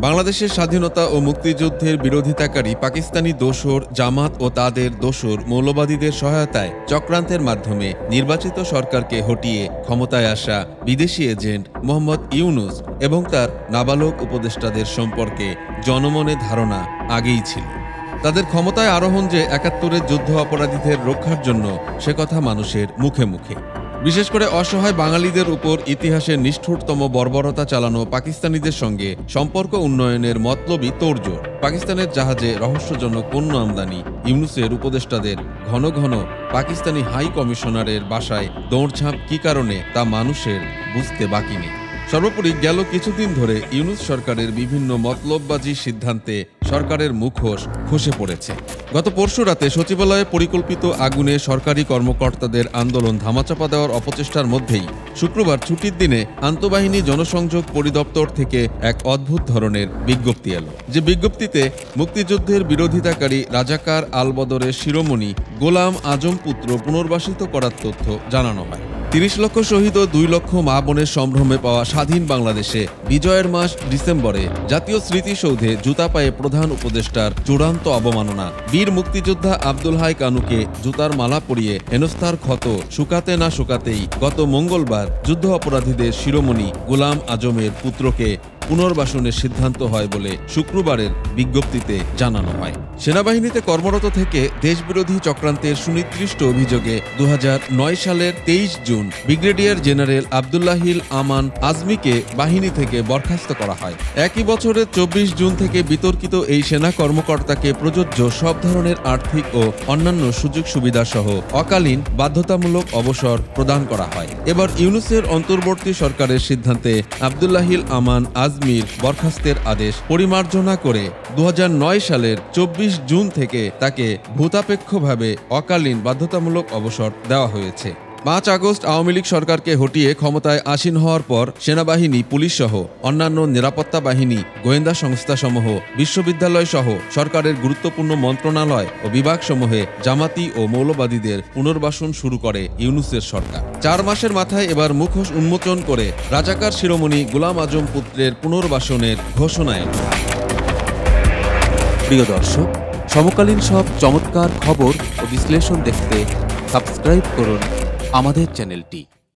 বাংলাদেশের স্বাধীনতা ও মুক্তিযুদ্ধের বিরোধিতাকারী পাকিস্তানি দোসর জামাত ও তাদের দোসর মৌলবাদীদের সহায়তায় চক্রান্তের মাধ্যমে নির্বাচিত সরকারকে হটিয়ে ক্ষমতায় আসা বিদেশি এজেন্ট মোহাম্মদ ইউনূস এবং তার নাবালক উপদেষ্টাদের সম্পর্কে জনমনে ধারণা আগেই ছিল। তাদের ক্ষমতায় আরোহণ যে ৭১-এর যুদ্ধ অপরাধীদের রক্ষার জন্য সে কথা মানুষের মুখে মুখে। বিশেষ করে অসহায় বাঙালিদের উপর ইতিহাসের নিষ্ঠুরতম বর্বরতা চালানো পাকিস্তানিদের সঙ্গে সম্পর্ক উন্নয়নের মতলবই তোড়জোড়। পাকিস্তানের জাহাজে রহস্যজনক পণ্য আমদানি, ইউনূসের উপদেষ্টাদের ঘন ঘন পাকিস্তানি হাই কমিশনারের বাসায় দৌড়ঝাঁপ কী কারণে তা মানুষের বুঝতে বাকি নেই। সর্বোপরি গেল কিছুদিন ধরে ইউনূস সরকারের বিভিন্ন মতলববাজি সিদ্ধান্তে সরকারের মুখোশ খসে পড়েছে। গত পরশু রাতে সচিবালয়ে পরিকল্পিত আগুনে সরকারি কর্মকর্তাদের আন্দোলন ধামাচাপা দেওয়ার অপচেষ্টার মধ্যেই শুক্রবার ছুটির দিনে আন্তঃবাহিনী জনসংযোগ পরিদপ্তর থেকে এক অদ্ভুত ধরনের বিজ্ঞপ্তি এলো, যে বিজ্ঞপ্তিতে মুক্তিযুদ্ধের বিরোধিতাকারী রাজাকার আল-বদরের শিরোমণি গোলাম আজম পুত্র পুনর্বাসিত করার তথ্য জানানো হয়। ৩০ লক্ষ শহীদ ও ২ লক্ষ মা বোনের সম্ভ্রমে পাওয়া স্বাধীন বাংলাদেশে বিজয়ের মাস ডিসেম্বরে জাতীয় স্মৃতিসৌধে জুতা পায়ে প্রধান উপদেষ্টার চূড়ান্ত অবমাননা, বীর মুক্তিযোদ্ধা আব্দুল হাই কানুকে জুতার মালা পরিয়ে হেনস্থার ক্ষত শুকাতে না শুকাতেই গত মঙ্গলবার যুদ্ধ অপরাধীদের শিরোমণি গোলাম আজমের পুত্রকে পুনর্বাসনের সিদ্ধান্ত হয় বলে শুক্রবারের বিজ্ঞপ্তিতে জানানো হয়। সেনাবাহিনীতে কর্মরত থেকে দেশবিরোধী চক্রান্তের সুনির্দিষ্ট অভিযোগে ২০০৯ সালের ২৩ জুন ব্রিগেডিয়ার জেনারেল আবদুল্লাহিল আমান আজমিকে বাহিনী থেকে বরখাস্ত করা হয়। একই বছরের ২৪ জুন থেকে বিতর্কিত এই সেনা কর্মকর্তাকে প্রযোজ্য সব ধরনের আর্থিক ও অন্যান্য সুযোগ সুবিধা সহ অকালীন বাধ্যতামূলক অবসর প্রদান করা হয়। এবার ইউনূসের অন্তর্বর্তী সরকারের সিদ্ধান্তে আবদুল্লাহিল আমান আজমির বরখাস্তের আদেশ পরিমার্জনা করে ২০০৯ সালের ২৪ জুন থেকে তাকে ভূতাপেক্ষভাবে অকালীন বাধ্যতামূলক অবসর দেওয়া হয়েছে। ৫ আগস্ট আওয়ামী লীগ সরকারকে হটিয়ে ক্ষমতায় আসীন হওয়ার পর সেনাবাহিনী, পুলিশ সহ অন্যান্য নিরাপত্তা বাহিনী, গোয়েন্দা সংস্থাসমূহ, বিশ্ববিদ্যালয় সহ সরকারের গুরুত্বপূর্ণ মন্ত্রণালয় ও বিভাগসমূহে জামাতি ও মৌলবাদীদের পুনর্বাসন শুরু করে ইউনূসের সরকার। ৪ মাসের মাথায় এবার মুখোশ উন্মোচন করে রাজাকার শিরোমণি গোলাম আজম পুত্রের পুনর্বাসনের ঘোষণা এল। প্রিয় দর্শক, সমকালীন সব চমৎকার খবর ও বিশ্লেষণ দেখতে সাবস্ক্রাইব করুন আমাদের চ্যানেলটি।